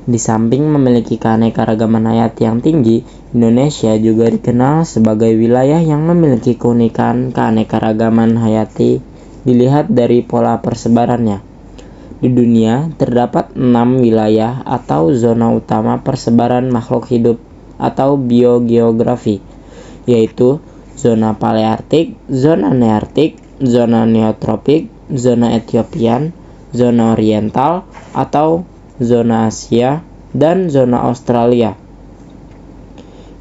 Di samping memiliki keanekaragaman hayati yang tinggi, Indonesia juga dikenal sebagai wilayah yang memiliki keunikan keanekaragaman hayati dilihat dari pola persebarannya. Di dunia, terdapat 6 wilayah atau zona utama persebaran makhluk hidup atau biogeografi, yaitu zona paleartik, zona neartik, zona neotropik, zona Etiopian, zona oriental atau zona Asia, dan zona Australia.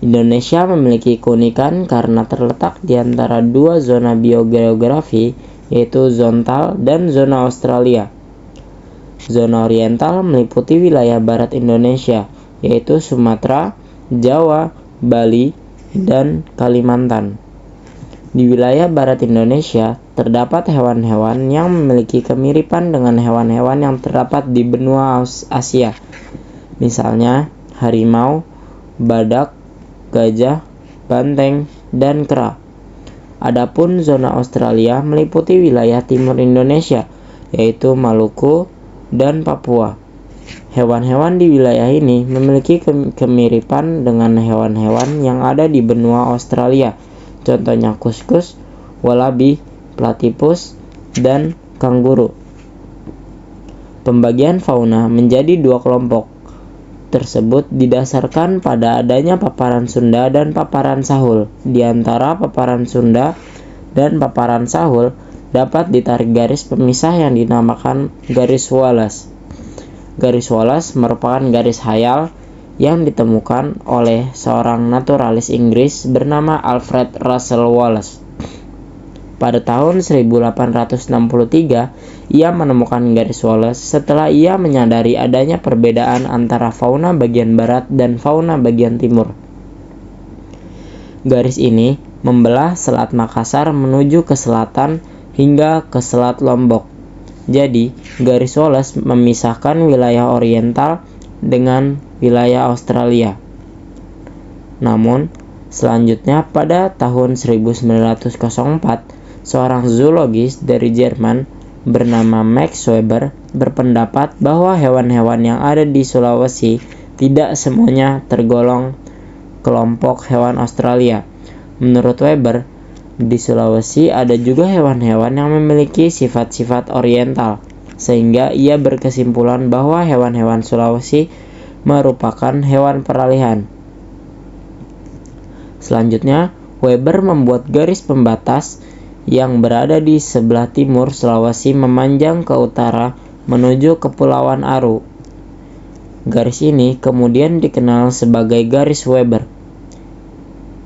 Indonesia memiliki keunikan karena terletak di antara dua zona biogeografi, yaitu zontal dan zona Australia. Zona oriental meliputi wilayah barat Indonesia, yaitu Sumatera, Jawa, Bali, dan Kalimantan. Di wilayah barat Indonesia, terdapat hewan-hewan yang memiliki kemiripan dengan hewan-hewan yang terdapat di benua Asia. Misalnya, harimau, badak, gajah, banteng, dan kera. Adapun zona Australia meliputi wilayah timur Indonesia, yaitu Maluku dan Papua. Hewan-hewan di wilayah ini memiliki kemiripan dengan hewan-hewan yang ada di benua Australia. Contohnya kuskus, wallaby, platypus, dan kanguru. Pembagian fauna menjadi dua kelompok tersebut didasarkan pada adanya paparan Sunda dan paparan Sahul. Di antara paparan Sunda dan paparan Sahul dapat ditarik garis pemisah yang dinamakan garis Wallace. Garis Wallace merupakan garis hayal yang ditemukan oleh seorang naturalis Inggris bernama Alfred Russel Wallace. Pada tahun 1863, ia menemukan garis Wallace setelah ia menyadari adanya perbedaan antara fauna bagian barat dan fauna bagian timur. Garis ini membelah Selat Makassar menuju ke selatan hingga ke Selat Lombok. Jadi, garis Wallace memisahkan wilayah oriental dengan wilayah Australia. Namun, selanjutnya pada tahun 1904, seorang zoologis dari Jerman bernama Max Weber berpendapat bahwa hewan-hewan yang ada di Sulawesi tidak semuanya tergolong kelompok hewan Australia. Menurut Weber, di Sulawesi ada juga hewan-hewan yang memiliki sifat-sifat oriental, sehingga ia berkesimpulan bahwa hewan-hewan Sulawesi merupakan hewan peralihan. Selanjutnya, Weber membuat garis pembatas yang berada di sebelah timur Sulawesi memanjang ke utara menuju Kepulauan Aru. Garis ini kemudian dikenal sebagai garis Weber.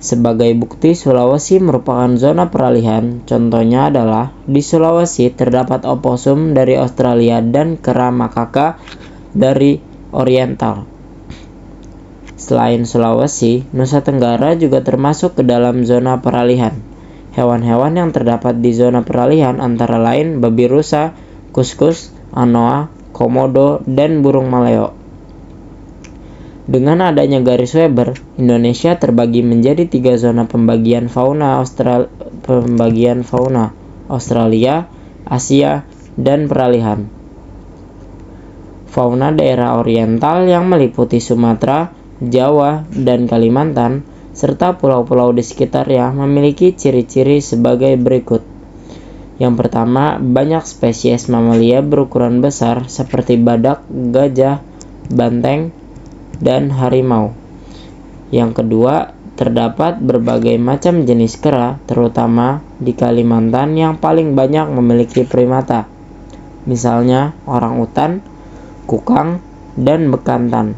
Sebagai bukti Sulawesi merupakan zona peralihan, contohnya adalah di Sulawesi terdapat oposum dari Australia dan kera makaka dari Oriental. Selain Sulawesi, Nusa Tenggara juga termasuk ke dalam zona peralihan. Hewan-hewan yang terdapat di zona peralihan antara lain babi rusa, kuskus, anoa, komodo, dan burung maleo. Dengan adanya garis Weber, Indonesia terbagi menjadi 3 zona pembagian fauna Australia, Asia, dan peralihan. Fauna daerah oriental yang meliputi Sumatera, Jawa, dan Kalimantan, serta pulau-pulau di sekitarnya memiliki ciri-ciri sebagai berikut. Yang pertama, banyak spesies mamalia berukuran besar seperti badak, gajah, banteng, dan harimau. Yang kedua, terdapat berbagai macam jenis kera, terutama di Kalimantan yang paling banyak memiliki primata. Misalnya orangutan, kukang, dan bekantan.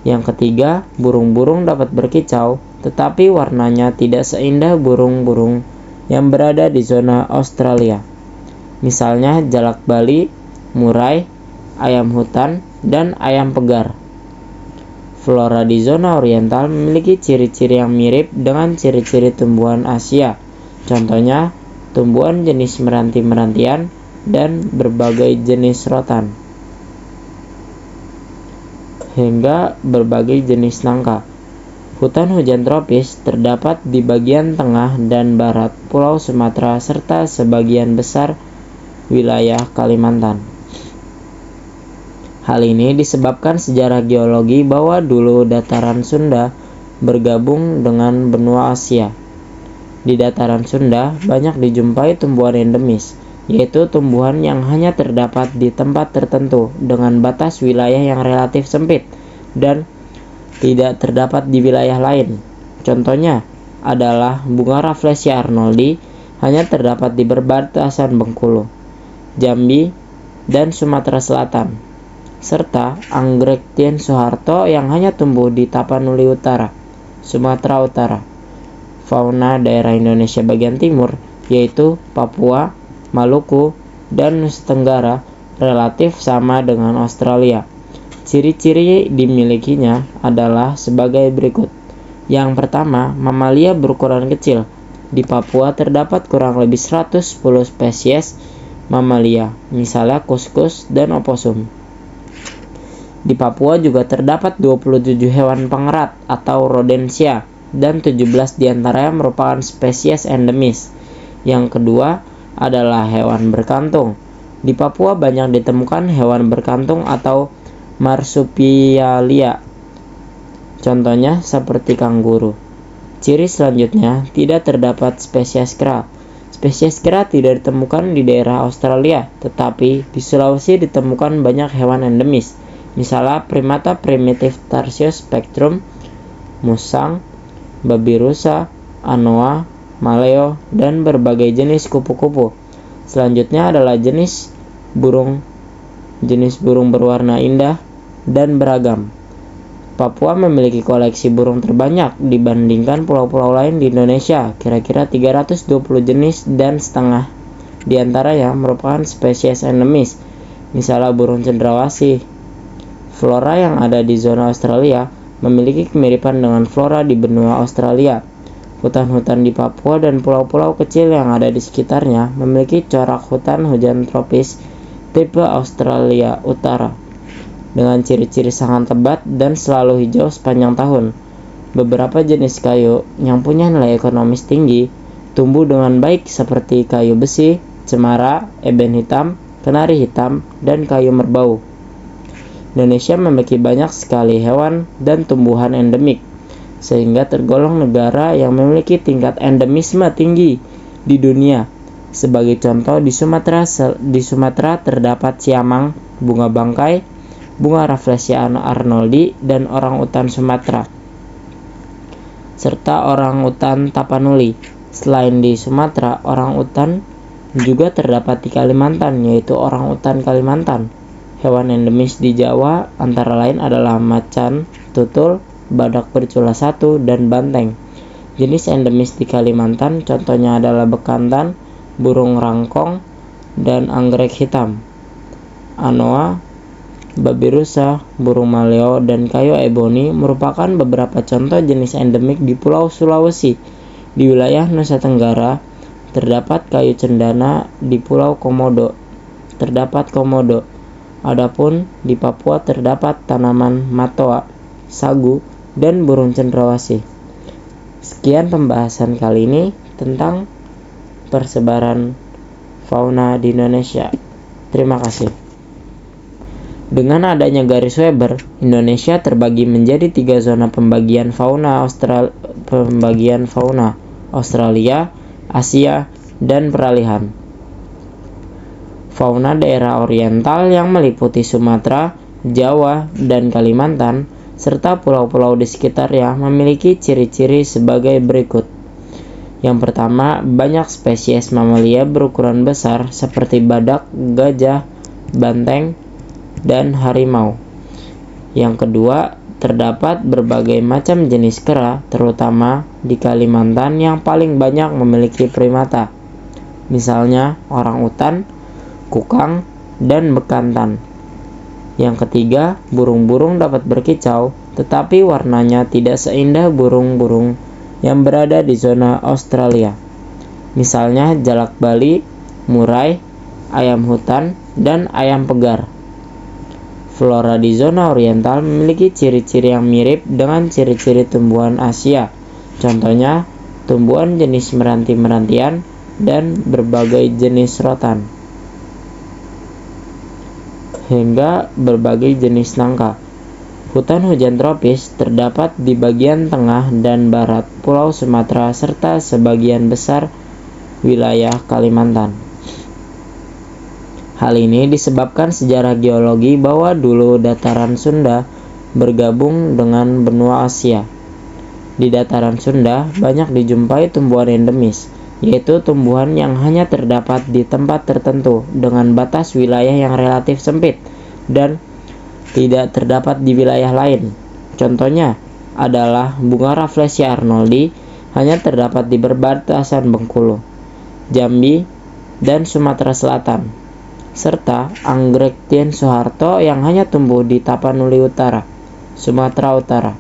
Yang ketiga, burung-burung dapat berkicau, tetapi warnanya tidak seindah burung-burung yang berada di zona Australia. Misalnya jalak Bali, murai, ayam hutan, dan ayam pegar. Flora di zona oriental memiliki ciri-ciri yang mirip dengan ciri-ciri tumbuhan Asia. Contohnya, tumbuhan jenis meranti-merantian dan berbagai jenis rotan, hingga berbagai jenis nangka. Hutan hujan tropis terdapat di bagian tengah dan barat Pulau Sumatera serta sebagian besar wilayah Kalimantan. Hal ini disebabkan sejarah geologi bahwa dulu dataran Sunda bergabung dengan benua Asia. Di dataran Sunda banyak dijumpai tumbuhan endemis, yaitu tumbuhan yang hanya terdapat di tempat tertentu dengan batas wilayah yang relatif sempit dan tidak terdapat di wilayah lain. Contohnya adalah bunga Rafflesia arnoldi hanya terdapat di perbatasan Bengkulu, Jambi, dan Sumatera Selatan, serta anggrek Tien Soeharto yang hanya tumbuh di Tapanuli Utara, Sumatera Utara. Fauna daerah Indonesia bagian timur, yaitu Papua, Maluku, dan Nusa Tenggara, relatif sama dengan Australia. Ciri-ciri dimilikinya adalah sebagai berikut. Yang pertama, mamalia berukuran kecil. Di Papua terdapat kurang lebih 110 spesies mamalia, misalnya kuskus dan oposum. Di Papua juga terdapat 27 hewan pengerat atau rodentia, dan 17 diantaranya merupakan spesies endemis. Yang kedua adalah hewan berkantung. Di Papua banyak ditemukan hewan berkantung atau marsupialia, contohnya seperti kanguru. Ciri selanjutnya, tidak terdapat spesies kera. Spesies kera tidak ditemukan di daerah Australia, tetapi di Sulawesi ditemukan banyak hewan endemis, misalnya primata primitif Tarsius spectrum, musang, babi rusa, anoa, maleo, dan berbagai jenis kupu-kupu. Selanjutnya adalah jenis burung berwarna indah dan beragam. Papua memiliki koleksi burung terbanyak dibandingkan pulau-pulau lain di Indonesia, kira-kira 320 jenis, dan setengah di antaranya merupakan spesies endemis, misalnya burung cendrawasih. Flora yang ada di zona Australia memiliki kemiripan dengan flora di benua Australia. Hutan-hutan di Papua dan pulau-pulau kecil yang ada di sekitarnya memiliki corak hutan hujan tropis tipe Australia Utara, dengan ciri-ciri sangat lebat dan selalu hijau sepanjang tahun. Beberapa jenis kayu yang punya nilai ekonomis tinggi tumbuh dengan baik seperti kayu besi, cemara, eben hitam, kenari hitam, dan kayu merbau. Indonesia memiliki banyak sekali hewan dan tumbuhan endemik, sehingga tergolong negara yang memiliki tingkat endemisme tinggi di dunia. Sebagai contoh, di Sumatera terdapat siamang, bunga bangkai, bunga Rafflesia arnoldi, dan orangutan Sumatera, serta orangutan Tapanuli. Selain di Sumatera, orangutan juga terdapat di Kalimantan, yaitu orangutan Kalimantan. Hewan endemis di Jawa antara lain adalah macan tutul, badak bercula 1, dan banteng. Jenis endemis di Kalimantan contohnya adalah bekantan, burung rangkong, dan anggrek hitam, anoa, babi rusa, burung maleo, dan kayu eboni merupakan beberapa contoh jenis endemik di Pulau Sulawesi. Di wilayah Nusa Tenggara terdapat kayu cendana, di Pulau Komodo terdapat komodo. Adapun di Papua terdapat tanaman matoa, sagu, dan burung cendrawasih. Sekian pembahasan kali ini tentang persebaran fauna di Indonesia. Terima kasih. Dengan adanya garis Weber, Indonesia terbagi menjadi 3 zona pembagian fauna Australia, Asia, dan peralihan. Fauna daerah oriental yang meliputi Sumatera, Jawa, dan Kalimantan, serta pulau-pulau di sekitarnya memiliki ciri-ciri sebagai berikut. Yang pertama, banyak spesies mamalia berukuran besar seperti badak, gajah, banteng, dan harimau. Yang kedua, terdapat berbagai macam jenis kera, terutama di Kalimantan yang paling banyak memiliki primata, misalnya orangutan, kukang, dan bekantan. Yang ketiga, burung-burung dapat berkicau, tetapi warnanya tidak seindah burung-burung yang berada di zona Australia, misalnya jalak Bali, murai, ayam hutan, dan ayam pegar. Flora di zona oriental memiliki ciri-ciri yang mirip dengan ciri-ciri tumbuhan Asia, contohnya tumbuhan jenis meranti-merantian dan berbagai jenis rotan. hingga berbagai jenis nangka. Hutan hujan tropis terdapat di bagian tengah dan barat Pulau Sumatera serta sebagian besar wilayah Kalimantan. Hal ini disebabkan sejarah geologi bahwa dulu dataran Sunda bergabung dengan benua Asia. Di dataran Sunda banyak dijumpai tumbuhan endemis, yaitu tumbuhan yang hanya terdapat di tempat tertentu dengan batas wilayah yang relatif sempit dan tidak terdapat di wilayah lain. Contohnya adalah bunga Rafflesia arnoldi hanya terdapat di perbatasan Bengkulu, Jambi, dan Sumatera Selatan, serta anggrek Tien Soeharto yang hanya tumbuh di Tapanuli Utara, Sumatera Utara.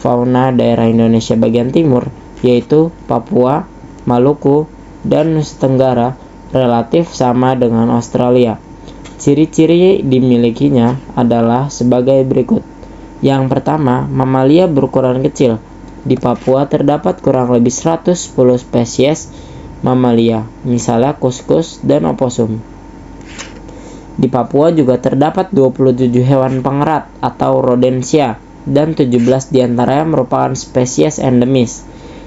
Fauna daerah Indonesia bagian timur, yaitu Papua, Maluku, dan Nusa Tenggara, relatif sama dengan Australia. Ciri-ciri dimilikinya adalah sebagai berikut. Yang pertama, mamalia berukuran kecil. Di Papua terdapat kurang lebih 110 spesies mamalia, misalnya kuskus dan oposum. Di Papua juga terdapat 27 hewan pengerat atau rodensia, dan 17 diantaranya merupakan spesies endemis.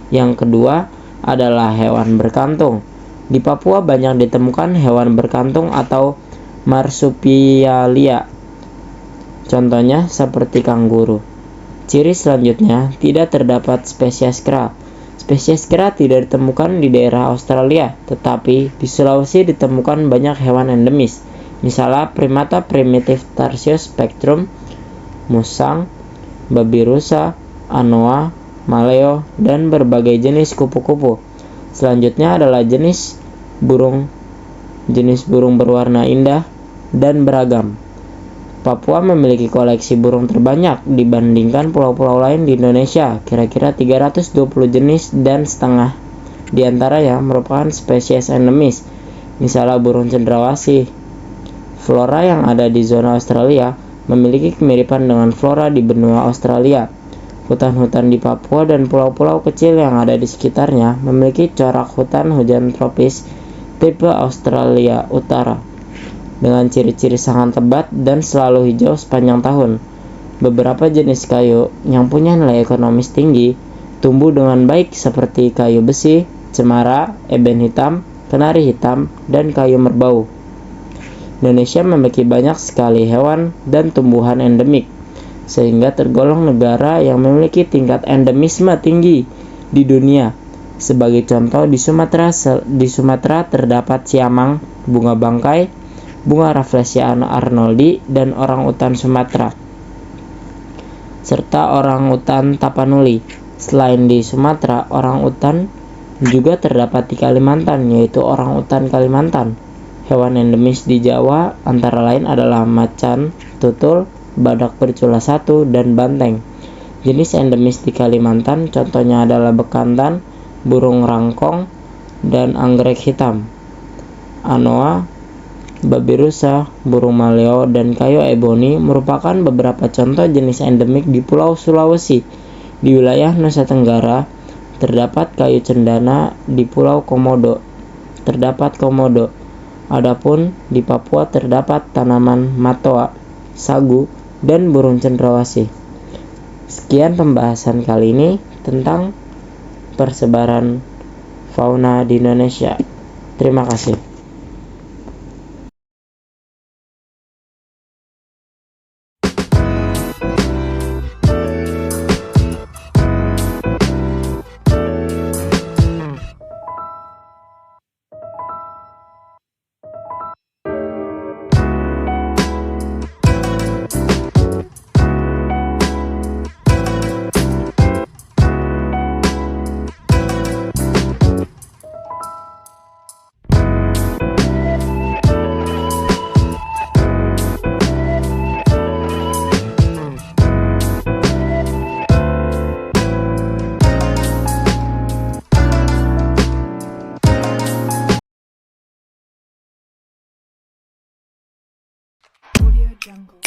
Yang kedua adalah hewan berkantung. Di Papua banyak ditemukan hewan berkantung atau marsupialia, contohnya seperti kanguru. Ciri selanjutnya, tidak terdapat spesies kera. Spesies kera tidak ditemukan di daerah Australia, tetapi di Sulawesi ditemukan banyak hewan endemis, misalnya primata primitif Tarsius spectrum, musang, babi rusa, anoa, maleo, dan berbagai jenis kupu-kupu. Selanjutnya adalah jenis burung berwarna indah dan beragam. Papua memiliki koleksi burung terbanyak dibandingkan pulau-pulau lain di Indonesia, kira-kira 320 jenis, dan setengah diantaranya merupakan spesies endemis, misalnya burung cendrawasih. Flora yang ada di zona Australia memiliki kemiripan dengan flora di benua Australia. Hutan-hutan di Papua dan pulau-pulau kecil yang ada di sekitarnya memiliki corak hutan hujan tropis tipe Australia Utara, dengan ciri-ciri sangat lebat dan selalu hijau sepanjang tahun. Beberapa jenis kayu yang punya nilai ekonomis tinggi tumbuh dengan baik seperti kayu besi, cemara, eben hitam, kenari hitam, dan kayu merbau. Indonesia memiliki banyak sekali hewan dan tumbuhan endemik, sehingga tergolong negara yang memiliki tingkat endemisme tinggi di dunia. Sebagai contoh, di Sumatera terdapat siamang, bunga bangkai, bunga Rafflesia arnoldi, dan orangutan Sumatera, serta orangutan Tapanuli. Selain di Sumatera, orangutan juga terdapat di Kalimantan, yaitu orangutan Kalimantan. Hewan endemis di Jawa antara lain adalah macan, tutul, badak bercula 1, dan banteng. Jenis endemis di Kalimantan contohnya adalah bekantan, burung rangkong, dan anggrek hitam, anoa, babi rusa, burung maleo, dan kayu eboni merupakan beberapa contoh jenis endemik di Pulau Sulawesi. Di wilayah Nusa Tenggara terdapat kayu cendana. Di Pulau Komodo terdapat komodo. Adapun di Papua terdapat tanaman matoa, sagu, dan burung cendrawasih. Sekian pembahasan kali ini tentang persebaran fauna di Indonesia. Terima kasih. Audio Jungle.